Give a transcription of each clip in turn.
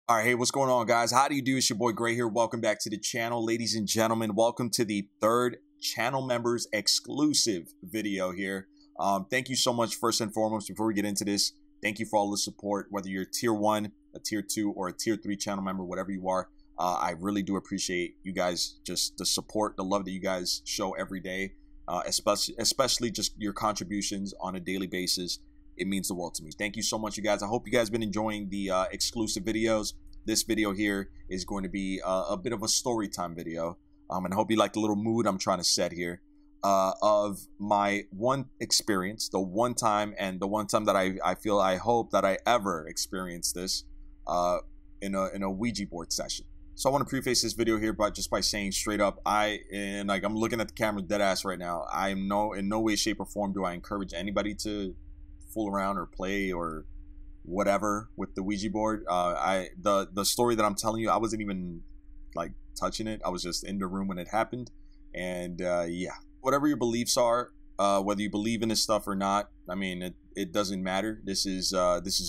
All right, hey, what's going on, guys? How do you do? It's your boy Gray here. Welcome back to the channel, ladies and gentlemen. Welcome to the third channel members exclusive video here. Thank you so much, first and foremost, before we get into this. Thank you for all the support, whether you're tier 1, a tier 2, or a tier 3 channel member, whatever you are. I really do appreciate you guys, just the support, the love that you guys show every day, especially just your contributions on a daily basis. It means the world to me. Thank you so much, you guys. I hope you guys been enjoying the exclusive videos. This video here is going to be a bit of a story time video. And I hope you like the little mood I'm trying to set here of my one experience, the one time that I hope that I ever experienced this in a Ouija board session. So I want to preface this video here by saying straight up, I'm looking at the camera dead ass right now. In no way, shape, or form do I encourage anybody to fool around or play or whatever with the Ouija board. The story that I'm telling you, I wasn't even like touching it. I was just in the room when it happened. And yeah, whatever your beliefs are, whether you believe in this stuff or not, I mean, it doesn't matter. This is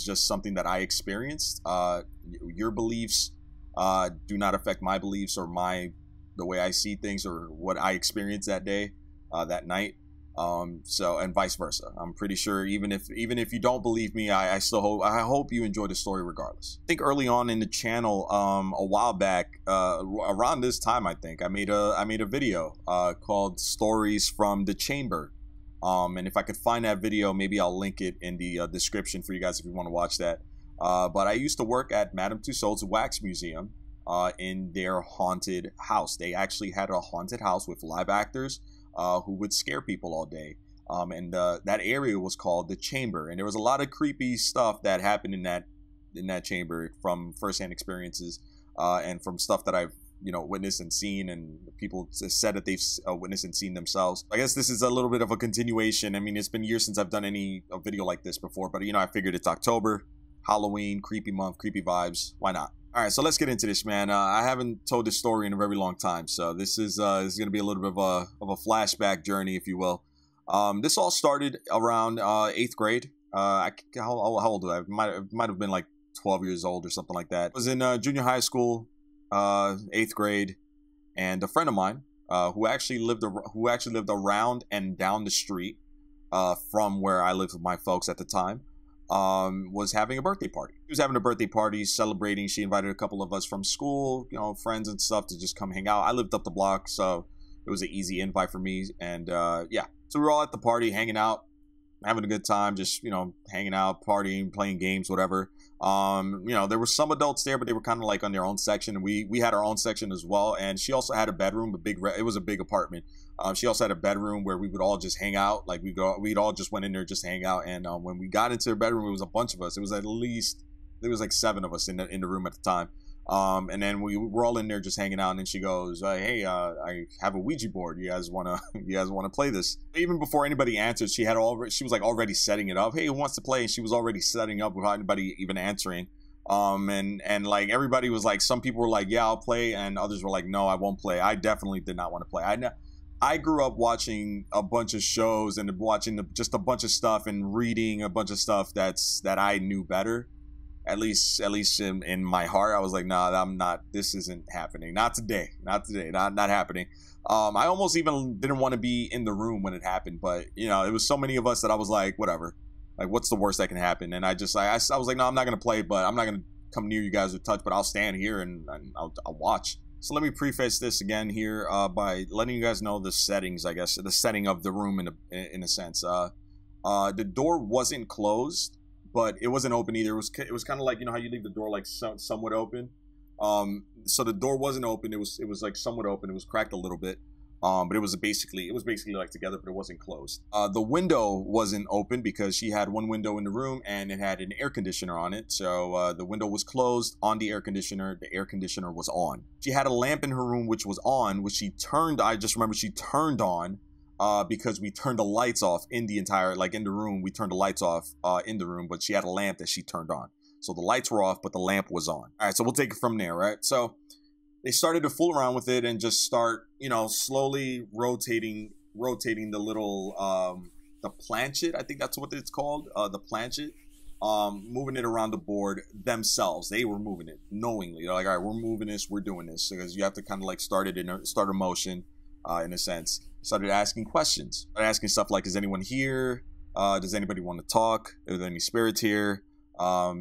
just something that I experienced. Your beliefs do not affect my beliefs or the way I see things or what I experienced that day, that night. So, and vice versa. I'm pretty sure even if you don't believe me, I hope you enjoy the story regardless. I think early on in the channel, a while back, around this time, I think I made a video called Stories from the Chamber. And if I could find that video, maybe I'll link it in the description for you guys if you want to watch that. But I used to work at Madame Tussauds Wax Museum in their haunted house. They actually had a haunted house with live actors who would scare people all day. And that area was called the Chamber, and there was a lot of creepy stuff that happened in that chamber from firsthand experiences and from stuff that I've witnessed and seen, and people said that they've witnessed and seen themselves. I guess this is a little bit of a continuation. I mean, it's been years since I've done a video like this before, but I figured it's October, Halloween, creepy month, creepy vibes. Why not? All right, so let's get into this, man. I haven't told this story in a very long time, so this is going to be a little bit of a flashback journey, if you will. This all started around 8th grade. How old was I? Might have been like 12 years old or something like that. I was in junior high school, 8th grade, and a friend of mine who actually lived around and down the street from where I lived with my folks at the time. Was having a birthday party. He was having a birthday party, celebrating. She invited a couple of us from school, friends and stuff, to just come hang out. I lived up the block, so it was an easy invite for me. And yeah, so we were all at the party, hanging out, having a good time, just hanging out, partying, playing games, whatever. There were some adults there, but they were kind of like on their own section, and we had our own section as well. And she also had a bedroom, it was a big apartment. She also had a bedroom where we would all just hang out. Like we'd all just went in there just to hang out. And when we got into her bedroom, it was a bunch of us. It was there was like 7 of us in the room at the time. And then we were all in there just hanging out, and then she goes, "Hey, I have a Ouija board. You guys wanna play this?" Even before anybody answered, she was like already setting it up. "Hey, who wants to play?" And she was already setting up without anybody even answering. And like everybody was like, some people were like, "Yeah, I'll play," and others were like, "No, I won't play." I definitely did not want to play. I grew up watching a bunch of shows and watching just a bunch of stuff and reading a bunch of stuff that I knew better. At least in my heart, I was like, "Nah, I'm not. This isn't happening. Not today. Not happening." I almost even didn't want to be in the room when it happened, but it was so many of us that I was like, whatever. Like, what's the worst that can happen? And I was like, "No, I'm not gonna play, but I'm not gonna come near you guys or touch, but I'll stand here and I'll watch." So let me preface this again here by letting you guys know the settings, I guess, the setting of the room in a sense. The door wasn't closed, but it wasn't open either. It was kind of like, how you leave the door like somewhat open. So the door wasn't open. It was like somewhat open. It was cracked a little bit. But it was basically like together, but it wasn't closed. The window wasn't open because she had one window in the room and it had an air conditioner on it. So the window was closed on the air conditioner. The air conditioner was on. She had a lamp in her room which was on, which she turned. I just remember she turned on because we turned the lights off in the entire, in the room. We turned the lights off in the room, but she had a lamp that she turned on. So the lights were off, but the lamp was on. All right, so we'll take it from there, right? So they started to fool around with it and just start, slowly rotating the little, the planchet. I think that's what it's called, the planchet. moving it around the board themselves. They were moving it knowingly. They're like, all right, we're moving this, we're doing this, because you have to kind of like start a motion, in a sense. Started asking questions, started asking stuff like, is anyone here? Does anybody want to talk? Are there any spirits here?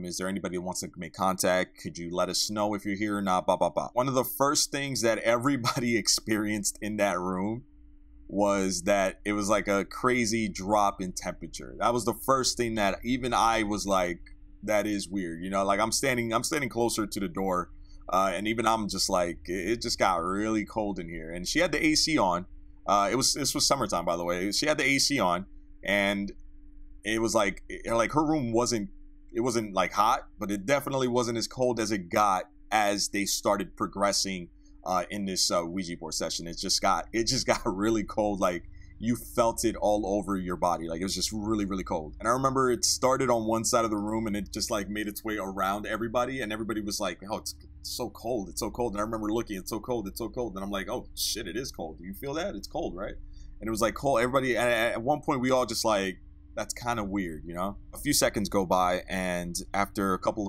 Is there anybody that wants to make contact? Could you let us know if you're here or not? Blah, blah, blah. One of the first things that everybody experienced in that room was that it was like a crazy drop in temperature. That was the first thing that even I was like, that is weird. You know, like I'm standing closer to the door, and even I'm just like, it just got really cold in here. And she had the AC on. This was summertime, by the way. She had the AC on, and it was like her room wasn't like hot, but it definitely wasn't as cold as it got as they started progressing in this Ouija board session. It just got really cold. Like you felt it all over your body. Like it was just really, really cold. And I remember it started on one side of the room and it just like made its way around everybody, and everybody was like, oh, it's so cold, it's so cold. And I remember looking, it's so cold, it's so cold. And I'm like, oh shit, it is cold. Do you feel that? It's cold, right? And it was like cold. Everybody, at one point we all just like, that's kind of weird, you know? A few seconds go by, and after a couple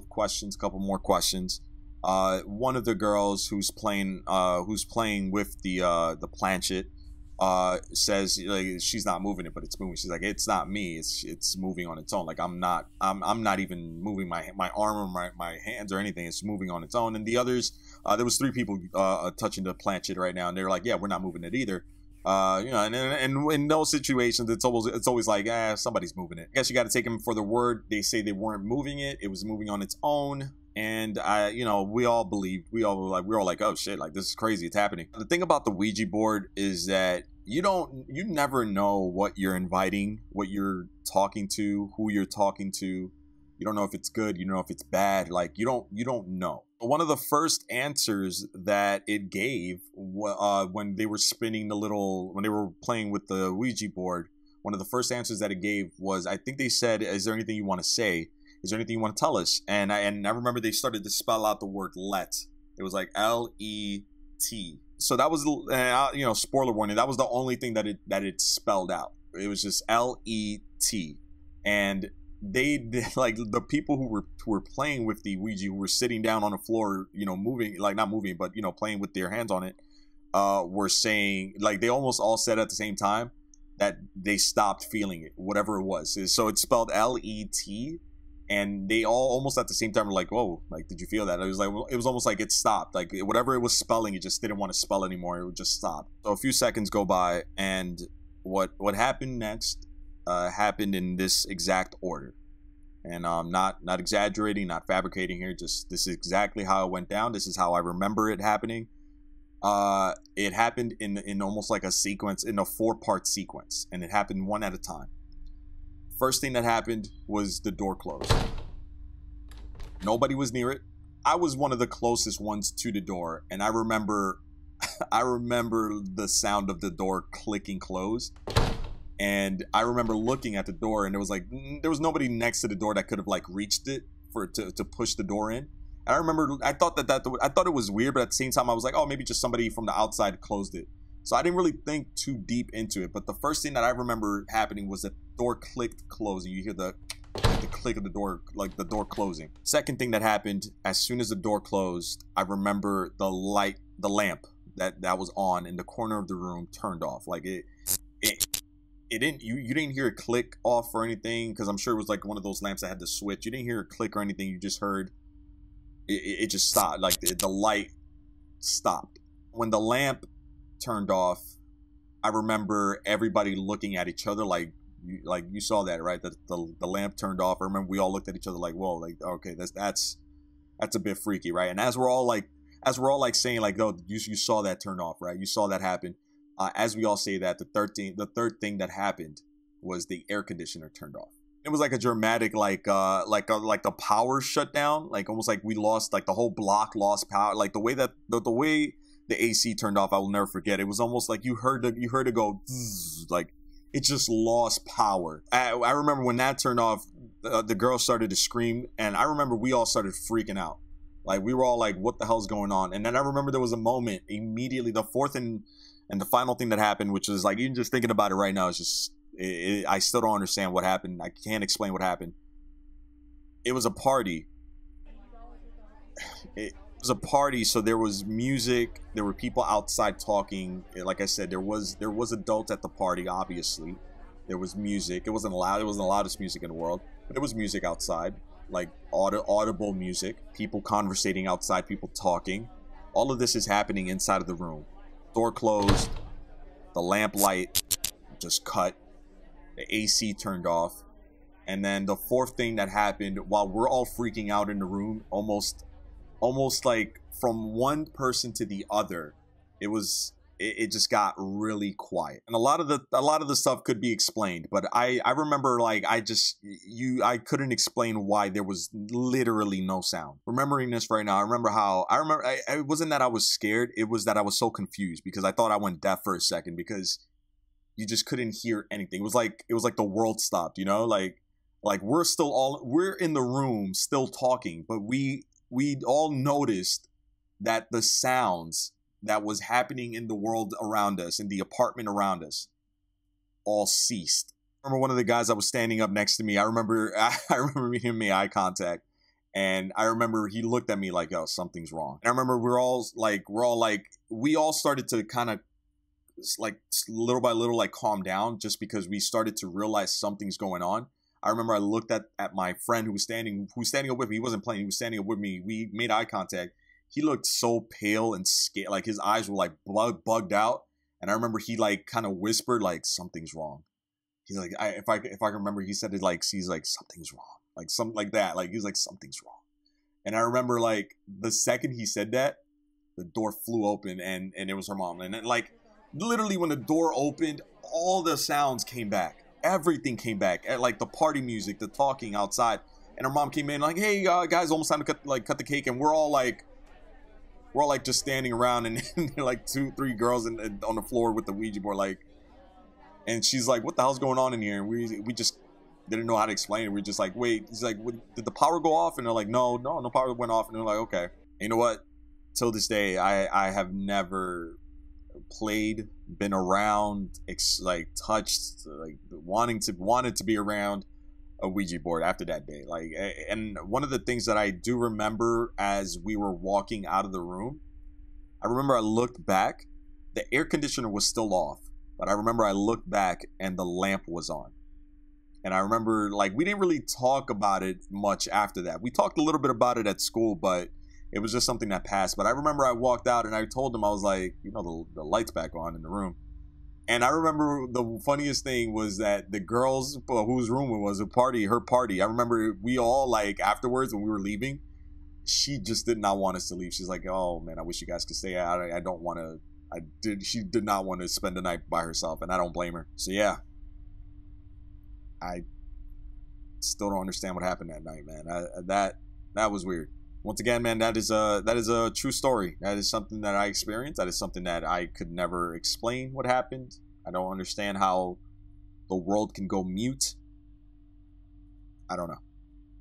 more questions, one of the girls who's playing with the planchette says, like, she's not moving it, but it's moving. She's like, it's not me, it's moving on its own. Like I'm not even moving my arm or my hands or anything. It's moving on its own. And the others, there was 3 people touching the planchette right now, and they're like, yeah, we're not moving it either. You know, and in those situations, it's always like, somebody's moving it. I guess you got to take them for the word. They say they weren't moving it; it was moving on its own. And we all were all like, oh shit, like this is crazy, it's happening. The thing about the Ouija board is that you never know what you're inviting, what you're talking to, who you're talking to. You don't know if it's good, you don't know if it's bad. Like you don't know. One of the first answers that it gave when they were when they were playing with the Ouija board, one of the first answers that it gave was, I think they said, is there anything you want to say? Is there anything you want to tell us? And I remember they started to spell out the word let. It was like L-E-T. So that was, spoiler warning, that was the only thing that it spelled out. It was just L-E-T. And they like the people who were playing with the Ouija, who were sitting down on the floor, moving, like not moving, but playing with their hands on it, were saying, like, they almost all said at the same time that they stopped feeling it, whatever it was. So it's spelled L-E-T, and they all almost at the same time were like, whoa, like, did you feel that? It was like, it was almost like it stopped, like whatever it was spelling, it just didn't want to spell anymore. It would just stop. So a few seconds go by, and what happened next happened in this exact order. And not exaggerating, not fabricating here, just this is exactly how it went down. This is how I remember it happening. It happened in almost like a sequence, in a 4-part sequence, and it happened one at a time. First thing that happened was the door closed. Nobody was near it. I was one of the closest ones to the door, and I remember the sound of the door clicking closed. And I remember looking at the door, and there was nobody next to the door that could have like reached it to push the door in. And I remember I thought it was weird, but at the same time I was like, oh, maybe just somebody from the outside closed it. So I didn't really think too deep into it. But the first thing that I remember happening was the door clicked closing. You hear the click of the door, like the door closing. Second thing that happened, as soon as the door closed, I remember the lamp that was on in the corner of the room turned off. Like it didn't, you didn't hear it click off or anything, because I'm sure it was like one of those lamps that had the switch. You didn't hear it click or anything. You just heard it just stopped. Like the light stopped. When the lamp turned off, I remember everybody looking at each other like you saw that, right? The lamp turned off. I remember we all looked at each other like, whoa, like, okay, that's a bit freaky, right? And as we're all like saying like, oh, you saw that turn off, right? You saw that happen. As we all say that, the third thing that happened was the air conditioner turned off. It was like a dramatic, like the power shut down, like almost like we lost, like the whole block lost power. Like the way the AC turned off, I will never forget. It was almost like you heard it go, zzz, like it just lost power. I remember when that turned off, the girl started to scream, and I remember we all started freaking out. Like we were all like, what the hell's going on? And then I remember there was a moment immediately, the fourth and the final thing that happened, which is like, even just thinking about it right now, is just, I still don't understand what happened. I can't explain what happened. it was a party. It was a party, so there was music, there were people outside talking. Like I said, there was adults at the party, obviously. There was music. It wasn't loud, it wasn't the loudest music in the world, but there was music outside, like audible music, people conversating outside, people talking. All of this is happening inside of the room. Door closed, the lamp light just cut, the AC turned off, and then the fourth thing that happened while we're all freaking out in the room, almost like from one person to the other, it just got really quiet. And a lot of the stuff could be explained, but I remember, like, I couldn't explain why there was literally no sound. Remembering this right now, it wasn't that I was scared, it was that I was so confused because I thought I went deaf for a second because you just couldn't hear anything. It was like the world stopped, you know? Like we're in the room still talking, but we all noticed that the sounds that was happening in the world around us, in the apartment around us, all ceased. I remember one of the guys that was standing up next to me, I remember him making eye contact, and I remember he looked at me like, oh, something's wrong. And I remember we all started to kind of, like, little by little, like, calm down, just because we started to realize something's going on. I remember I looked at my friend who was standing up with me. He wasn't playing, he was standing up with me. We made eye contact. He looked so pale and scared, like his eyes were like bugged out. And I remember he, like, kind of whispered, like, something's wrong. He's like, if I can remember, he said it like, he's like, something's wrong, like something like that. Like, he was like, something's wrong. And I remember, like, the second he said that, the door flew open and it was her mom. And then, like, literally when the door opened, all the sounds came back. Everything came back. Like the party music, the talking outside. And her mom came in like, hey, guys, almost time to cut the cake. And we're all like just standing around, and like 2-3 girls on the floor with the Ouija board, like, and she's like, what the hell's going on in here? And we just didn't know how to explain it. We're just like, wait, he's like, did the power go off? And they're like, no power went off. And they're like, okay. And you know what? Till this day, I have never played, been around, like, touched, like, wanted to be around a Ouija board after that day. Like, and one of the things that I do remember as we were walking out of the room, I remember I looked back, the air conditioner was still off, but I remember I looked back and the lamp was on. And I remember, like, we didn't really talk about it much after that. We talked a little bit about it at school, but it was just something that passed. But I remember I walked out and I told him, I was like, you know, the light's back on in the room. And I remember the funniest thing was that the girls whose room it was, her party, I remember we all, like, afterwards when we were leaving, she just did not want us to leave. She's like, oh man, I wish you guys could stay. I don't want to, she did not want to spend the night by herself, and I don't blame her. So yeah, I still don't understand what happened that night, man. That was weird. Once again, man, that is a true story. That is something that I experienced. That is something that I could never explain what happened. I don't understand how the world can go mute. I don't know.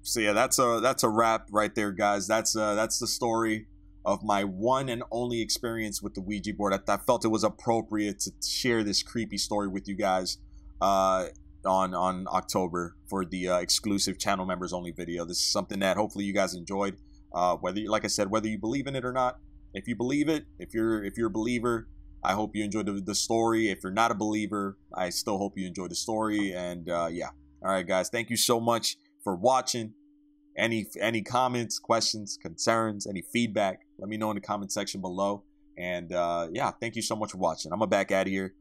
So yeah, that's a wrap right there, guys. That's the story of my one and only experience with the Ouija board. I felt it was appropriate to share this creepy story with you guys on October for the exclusive channel members only video. This is something that hopefully you guys enjoyed. Like I said, whether you believe in it or not, if you believe it, if you're a believer, I hope you enjoyed the story. If you're not a believer, I still hope you enjoyed the story. And yeah, all right, guys, thank you so much for watching. Any comments, questions, concerns, any feedback, let me know in the comment section below. And yeah, thank you so much for watching. I'm gonna back out of here.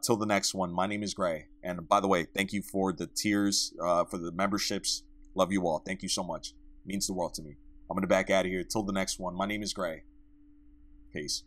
Till the next one, my name is Gray. And by the way, thank you for the tiers, for the memberships. Love you all. Thank you so much. It means the world to me. I'm going to back out of here. Till the next one, my name is Gray. Peace.